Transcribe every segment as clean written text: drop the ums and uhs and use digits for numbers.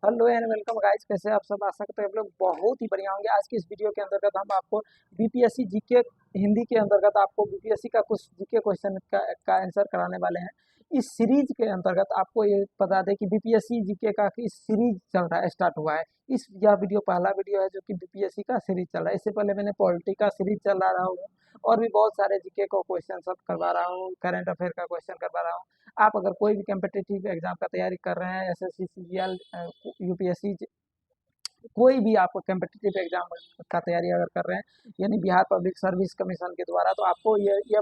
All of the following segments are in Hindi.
हेलो एंड वेलकम गाइस, कैसे आप सब? आशा करते हैं आप लोग बहुत ही बढ़िया होंगे। आज की इस वीडियो के अंतर्गत हम आपको बीपीएससी जीके हिंदी के अंतर्गत आपको बीपीएससी का कुछ जीके क्वेश्चन का आंसर कराने वाले हैं। इस सीरीज के अंतर्गत आपको ये बता दें कि बीपीएससी जीके का इस सीरीज चल रहा है, स्टार्ट हुआ है। यह वीडियो पहला वीडियो है जो कि बीपीएससी का सीरीज चल रहा है। इससे पहले मैंने पॉलिटी का सीरीज चला रहा हूँ और भी बहुत सारे जीके को क्वेश्चन सब करवा रहा हूँ, करंट अफेयर का क्वेश्चन करवा रहा हूँ। आप अगर कोई भी कम्पिटिटिव एग्जाम का तैयारी कर रहे हैं, एसएससी, सीजीएल, यूपीएससी, कोई भी आप कम्पिटिटिव एग्जाम का तैयारी अगर कर रहे हैं यानी बिहार पब्लिक सर्विस कमीशन के द्वारा, तो आपको ये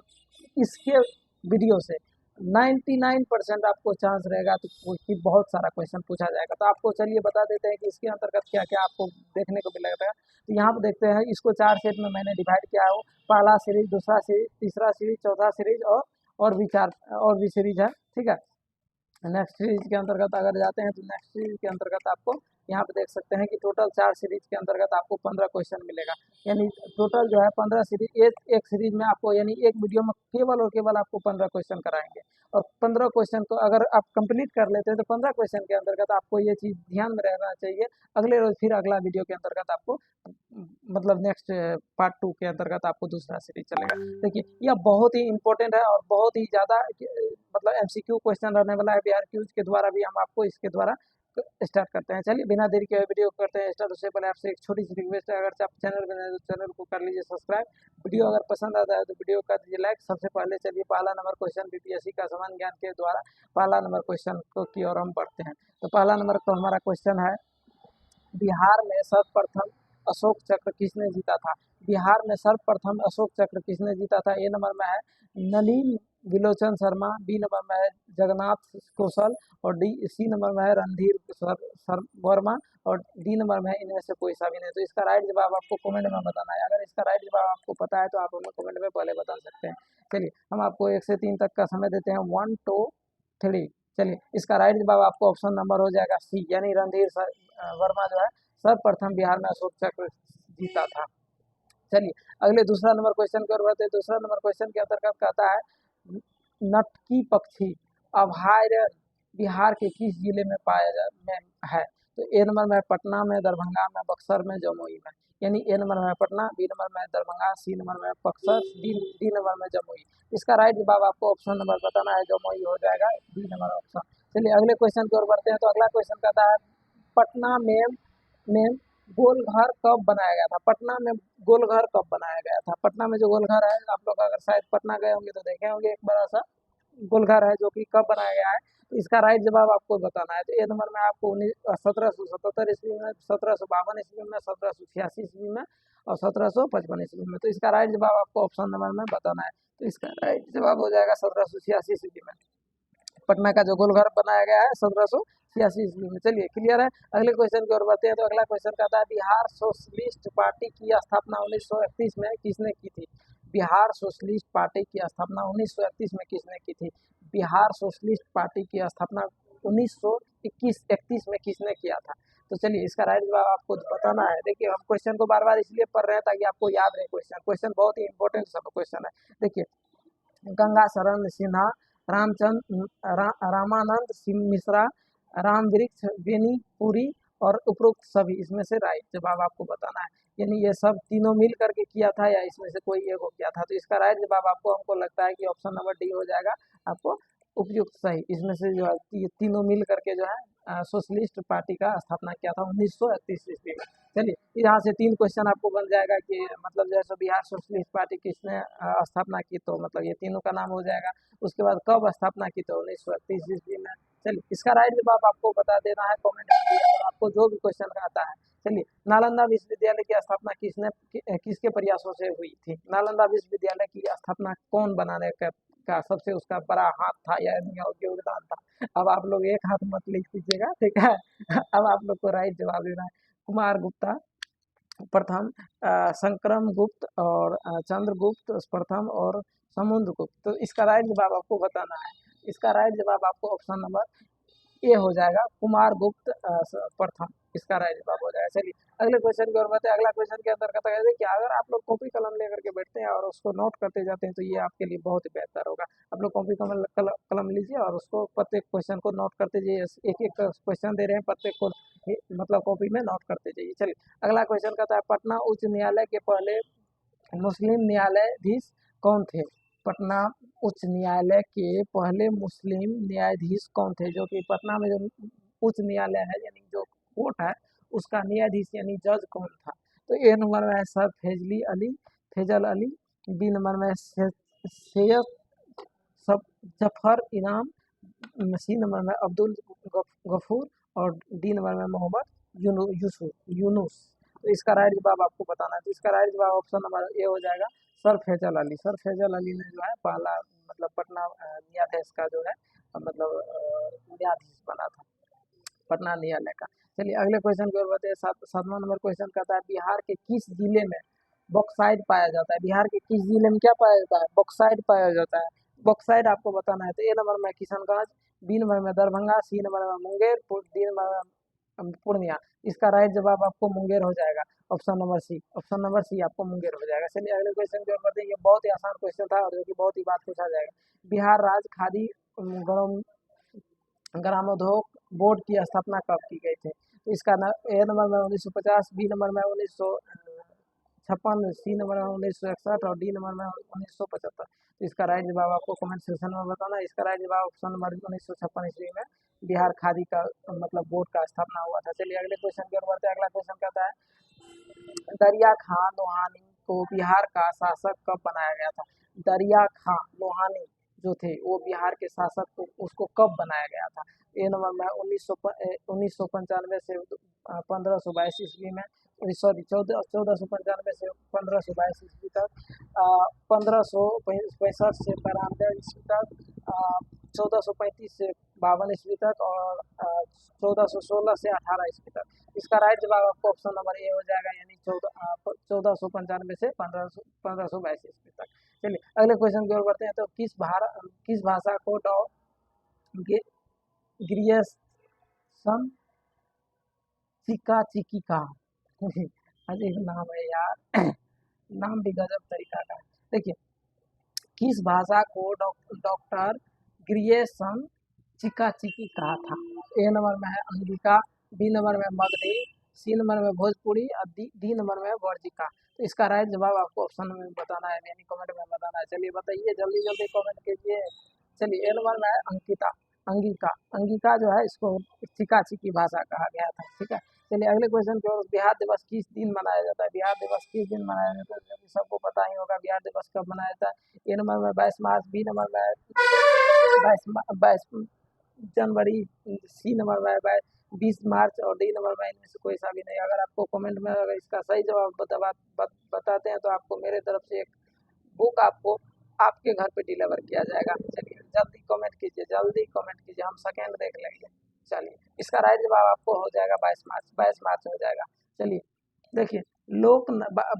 इसके वीडियो से 99% आपको चांस रहेगा तो कि बहुत सारा क्वेश्चन पूछा जाएगा। तो आपको चलिए बता देते हैं कि इसके अंतर्गत क्या क्या आपको देखने को मिलेगा। तो यहाँ पर देखते हैं, इसको 4 सेट में मैंने डिवाइड किया है। पहला सीरीज, दूसरा सीरीज, तीसरा सीरीज, चौथा सीरीज और भी 4 और भी सीरीज है। ठीक है। नेक्स्ट सीरीज के अंतर्गत अगर जाते हैं तो नेक्स्ट सीरीज के अंतर्गत आपको यहाँ पे देख सकते हैं कि टोटल 4 सीरीज के अंतर्गत आपको 15 क्वेश्चन मिलेगा। यानी टोटल जो है 15 सीरीज, एक सीरीज में आपको यानी एक वीडियो में केवल और केवल आपको 15 क्वेश्चन कराएंगे। और 15 क्वेश्चन को अगर आप कंप्लीट कर लेते हैं तो 15 क्वेश्चन के अंतर्गत आपको ये चीज़ ध्यान में रहना चाहिए। अगले रोज फिर अगला वीडियो के अंतर्गत आपको मतलब नेक्स्ट पार्ट 2 के अंतर्गत आपको दूसरा सीरीज चलेगा। देखिए यह बहुत ही इंपॉर्टेंट है और बहुत ही ज़्यादा मतलब एमसीक्यू क्वेश्चन रहने वाला है। बिहार क्यूज के द्वारा भी हम आपको इसके द्वारा स्टार्ट करते हैं। चलिए बिना देरी के वीडियो करते हैं स्टार्ट। उससे पहले आपसे एक छोटी सी रिक्वेस्ट है, अगर आप चैनल पर नए तो चैनल को कर लीजिए सब्सक्राइब। वीडियो अगर पसंद आता है तो वीडियो कर दीजिए लाइक। सबसे पहले चलिए पहला नंबर क्वेश्चन बीपीएससी का समान ज्ञान के द्वारा पहला नंबर क्वेश्चन को की ओर हम पढ़ते हैं। तो पहला नंबर को हमारा क्वेश्चन है, बिहार में सर्वप्रथम अशोक चक्र किसने जीता था? बिहार में सर्वप्रथम अशोक चक्र किसने जीता था? ए नंबर में है नलिन विलोचन शर्मा, बी नंबर में है जगन्नाथ कौशल और सी नंबर में है रणधीर वर्मा और डी नंबर में है इनमें से कोई सा भी नहीं। तो इसका राइट जवाब आपको कमेंट में बताना है। अगर इसका राइट जवाब आपको पता है तो आप हमें कमेंट में पहले बता सकते हैं। चलिए हम आपको 1 से 3 तक का समय देते हैं। 1 2 3। चलिए इसका राइट जवाब आपको ऑप्शन नंबर हो जाएगा सी, यानी रणधीर वर्मा जो है सर्वप्रथम बिहार में अशोक चक्र जीता था। चलिए अगले दूसरा नंबर क्वेश्चन की ओर बढ़ते हैं। दूसरा नंबर क्वेश्चन के अंतर्गत कहता है, नटकी पक्षी अभयारण्य बिहार के किस जिले में में है? तो ए नंबर में पटना में, दरभंगा में, बक्सर में, जमुई में। यानी ए नंबर में पटना, बी नंबर में दरभंगा, सी नंबर में बक्सर, डी नंबर में जमुई। इसका राइट जवाब आपको ऑप्शन नंबर बताना है, जमुई हो जाएगा, डी नंबर ऑप्शन। चलिए अगले क्वेश्चन की ओर बढ़ते हैं। तो अगला क्वेश्चन कहता है, पटना में गोलघर कब बनाया गया था? पटना में गोलघर कब बनाया गया था? पटना में जो गोलघर है, आप लोग अगर शायद पटना गए होंगे तो देखे होंगे, एक बड़ा सा गोलघर है जो कि कब बनाया गया है। तो इसका राइट जवाब आपको बताना है। तो ए नंबर में आपको 1777 ईस्वी में, 1752 ईस्वी में, 1786 ईस्वी में और 1755 ईस्वी में। तो इसका राइट जवाब आपको ऑप्शन नंबर में बताना है। तो इसका राइट जवाब हो जाएगा 1786 ईस्वी में पटना का जो गोलघर बनाया गया है 1786 ईस्वी में। चलिए क्लियर है। अगले क्वेश्चन की ओर बढ़ते हैं। तो अगला क्वेश्चन कहता है, बिहार सोशलिस्ट पार्टी की स्थापना 1931 में किसने की थी? बिहार सोशलिस्ट पार्टी की स्थापना 1931 में किसने की थी? बिहार सोशलिस्ट पार्टी की स्थापना 1931 में किसने किया था? तो चलिए इसका राइट जवाब आपको बताना है। देखिए हम क्वेश्चन को बार बार इसलिए पढ़ रहे हैं ताकि आपको याद रहे। क्वेश्चन बहुत ही इंपॉर्टेंट सब क्वेश्चन है। देखिए, गंगा शरण सिन्हा, रामानंद मिश्रा, राम वृक्ष बेनीपुरी और उपरोक्त सभी, इसमें से राइट जवाब आपको बताना है। यानी ये सब तीनों मिल करके किया था या इसमें से कोई एक हो किया था? तो इसका राइट जवाब आपको हमको लगता है कि ऑप्शन नंबर डी हो जाएगा आपको उपयुक्त सही। इसमें से जो है ये तीनों मिल करके जो है सोशलिस्ट पार्टी का स्थापना किया था 1931 ईस्वी में। चलिए यहाँ से 3 क्वेश्चन आपको बन जाएगा कि मतलब जैसे बिहार सोशलिस्ट पार्टी किसने स्थापना की, तो मतलब ये तीनों का नाम हो जाएगा। उसके बाद कब स्थापना की, तो 1931 ईस्वी में। चलिए इसका राइट जवाब आपको बता देना है कमेंट में, अगर आपको जो भी क्वेश्चन आता है। चलिए नालंदा विश्वविद्यालय की स्थापना किसके प्रयासों से हुई थी? नालंदा विश्वविद्यालय की स्थापना कौन बनाने का सबसे उसका बड़ा हाथ था या योगदान था? अब आप लोग एक हाथ मत लिख दीजिएगा, ठीक है। अब आप लोग को राइट जवाब देना है। कुमार गुप्ता प्रथम, संक्रम गुप्त और चंद्रगुप्त प्रथम और समुद्रगुप्त। तो इसका राइट जवाब आपको बताना है। इसका राइट जवाब आपको ऑप्शन नंबर ए हो जाएगा कुमार गुप्त प्रथम, इसका राइट जवाब हो जाएगा। चलिए अगले क्वेश्चन की ओर बढ़ते हैं। अगला क्वेश्चन के अंदर कहता है कि अगर आप लोग कॉपी कलम लेकर के बैठते हैं और उसको नोट करते जाते हैं तो ये आपके लिए बहुत ही बेहतर होगा। आप लोग कॉपी कलम लीजिए और उसको प्रत्येक क्वेश्चन को नोट करते जाइए। एक एक क्वेश्चन दे रहे हैं, प्रत्येक को मतलब कॉपी में नोट करते जाइए। चलिए अगला क्वेश्चन कहता है पटना उच्च न्यायालय के पहले मुस्लिम न्यायाधीश कौन थे? पटना उच्च न्यायालय के पहले मुस्लिम न्यायाधीश कौन थे? जो कि पटना में जो उच्च न्यायालय है यानी जो कोर्ट है उसका न्यायाधीश यानी जज कौन था? तो ए नंबर में है sir Faisal Ali. B number में सैयद सब जफर इनाम। सी नंबर में अब्दुल गफूर और डी नंबर में मोहम्मद यूनुस। तो इसका राइट जवाब आपको बताना है। तो इसका राइट जवाब ऑप्शन नंबर ए हो जाएगा सर फैजल अली। सर फैजल अली ने जो है पहला मतलब पटना न्यायाधीश का जो है मतलब न्यायाधीश बना था पटना न्यायालय का। चलिए अगले क्वेश्चन की ओर बढ़ते हैं। 7वां नंबर क्वेश्चन कहता है बिहार के किस जिले में बॉक्साइड पाया जाता है? बिहार के किस जिले में क्या पाया जाता है? बॉक्साइड पाया जाता है। बॉक्साइड आपको बताना है। तो ए नंबर में किशनगंज, बी नंबर में दरभंगा, सी नंबर में मुंगेर, डी नंबर में पूर्णिया। इसका राइट जवाब आपको मुंगेर हो जाएगा। Option number C, option number C आपको मुंगेर हो जाएगा। चलिए अगले क्वेश्चन की ओर बढ़ते हैं। ये बहुत ही आसान क्वेश्चन था और जो कि बहुत ही बात पूछा जाएगा। बिहार राज्य खादी ग्रामोद्योग बोर्ड की स्थापना कब की गई थी? तो इसका ए नंबर में 1950, बी नंबर में 1956, सी नंबर में 1961 और डी नंबर में 1975। तो इसका राइट जवाब आपको कमेंट सेक्शन में बताना है। इसका राइट जवाब ऑप्शन नंबर 1956 ईस्वी में बिहार खादी का मतलब बोर्ड का स्थापना हुआ था। चलिए अगले क्वेश्चन की ओर बढ़ते हैं। अगला क्वेश्चन कहता है दरिया खां लोहानी को बिहार का शासक कब बनाया गया था? दरिया खां लोहानी जो थे वो बिहार के शासक को उसको कब बनाया गया था? ए नंबर में 1995 से 1522 ईस्वी में, सॉरी 1495 से 1522 ईस्वी तक, 1565 से 92 ईस्वी तक, 1435 से 52 ईस्वी तक और 1416 से 18 ईस्वी तक। इसका राइट जवाब आपको ऑप्शन नंबर ए हो जाएगा यानी 1495 से 1522 ईस्वी तक। चलिए अगले क्वेश्चन की ओर बढ़ते हैं। तो किस भाषा को ग्रियर्सन चिका चिकी का अजीब नाम है यार नाम भी गजब तरीका का है। देखिए किस भाषा को डॉक्टर ग्रियर्सन चिका चिकी कहा था? ए नंबर में है अंगिका, बी नंबर में मगधी, सी नंबर में भोजपुरी और डी नंबर में वर्जिका। तो इसका राइट जवाब आपको ऑप्शन में बताना है यानी कमेंट में बताना है। चलिए बताइए जल्दी जल्दी कमेंट कीजिए। चलिए ए नंबर में है अंकिता अंगिका। अंगिका जो है इसको चिका चिकी भाषा कहा गया था। ठीक है चलिए अगले क्वेश्चन की ओर। बिहार दिवस किस दिन मनाया जाता है? बिहार दिवस किस दिन मनाया जाता है? जो कि सबको पता ही होगा बिहार दिवस कब मनाया जाता है। ए नंबर में 22 मार्च, बी नंबर में 22 जनवरी, सी नंबर में 20 मार्च और डी नंबर में इनमें से कोई सा भी नहीं। अगर आपको कमेंट में अगर इसका सही जवाब बताते हैं तो आपको मेरे तरफ से एक बुक आपको आपके घर पे डिलीवर किया जाएगा। चलिए जल्दी कमेंट कीजिए, जल्दी कमेंट कीजिए, हम सेकेंड देख लेंगे। चलिए इसका राइट जवाब आपको हो जाएगा 22 मार्च, 22 मार्च हो जाएगा। चलिए देखिए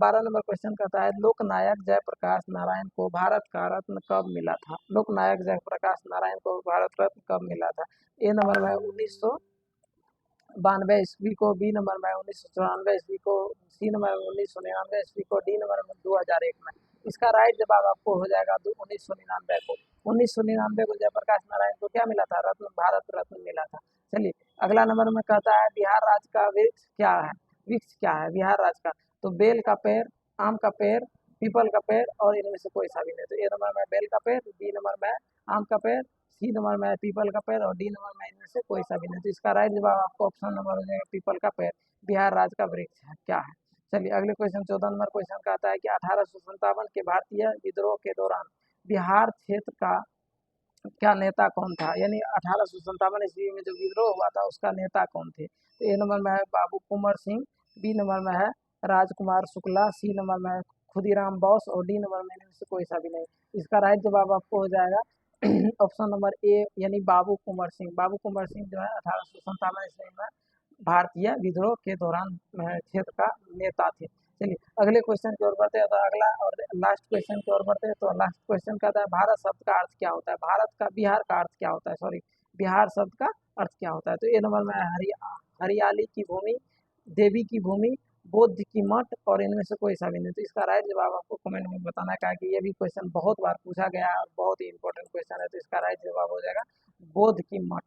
12 नंबर क्वेश्चन कहता है लोकनायक जयप्रकाश नारायण को भारत का रत्न कब मिला था? लोकनायक जयप्रकाश नारायण को भारत रत्न कब मिला था? ए नंबर में 1992 ईस्वी को, बी नंबर में 1994 ईस्वी को, सी नंबर में 1999 ईस्वी को, डी नंबर में 2001 में। इसका राइट जवाब आपको हो जाएगा 1999 को। 1999 को जयप्रकाश नारायण को क्या मिला था? रत्न, भारत रत्न मिला था। चलिए अगला नंबर में कहता है बिहार राज्य का वृक्ष क्या है? वृक्ष क्या है बिहार राज्य का? तो बेल का पेड़, आम का पेड़, पीपल का पेड़ और इनमें से कोई सा भी नहीं। तो ए नंबर में बेल का पेड़, बी नंबर में आम का पेड़, सी नंबर में पीपल का पेड़ और डी नंबर में इनमें से कोई सा भी नहीं। तो इसका राइट जवाब आपको ऑप्शन नंबर हो जाएगा पीपल का पेड़। बिहार राज्य का वृक्ष है क्या है? चलिए अगले क्वेश्चन 14 नंबर क्वेश्चन कहता है कि 1857 के भारतीय विद्रोह के दौरान बिहार क्षेत्र का क्या नेता कौन था? यानी 1857 ईस्वी में जो विद्रोह हुआ था उसका नेता कौन थे? तो ए नंबर में है बाबू कुंवर सिंह, बी नंबर में है राजकुमार शुक्ला, सी नंबर में है खुदीराम बोस और डी नंबर में इनमें से कोई सा भी नहीं। इसका राइट जवाब आपको हो जाएगा ऑप्शन नंबर ए यानी बाबू कुंवर सिंह। बाबू कुंवर सिंह जो है 1857 ईस्वी में भारतीय विद्रोह के दौरान क्षेत्र का नेता थे। चलिए अगले क्वेश्चन की ओर बढ़ते हैं। तो अगला और लास्ट क्वेश्चन की ओर बढ़ते हैं। तो लास्ट क्वेश्चन कहता है भारत शब्द का अर्थ क्या होता है? भारत का, बिहार का अर्थ क्या होता है? सॉरी, बिहार शब्द का अर्थ क्या होता है। तो ए नंबर में हरियाली की भूमि, देवी की भूमि, बौद्ध की मठ और इनमें से कोई सा भी नहीं। तो इसका राइट जवाब आपको कमेंट में बताना है, कहा कि ये भी क्वेश्चन बहुत बार पूछा गया है और बहुत ही इंपॉर्टेंट क्वेश्चन है। तो इसका राइट जवाब हो जाएगा बौद्ध की मठ।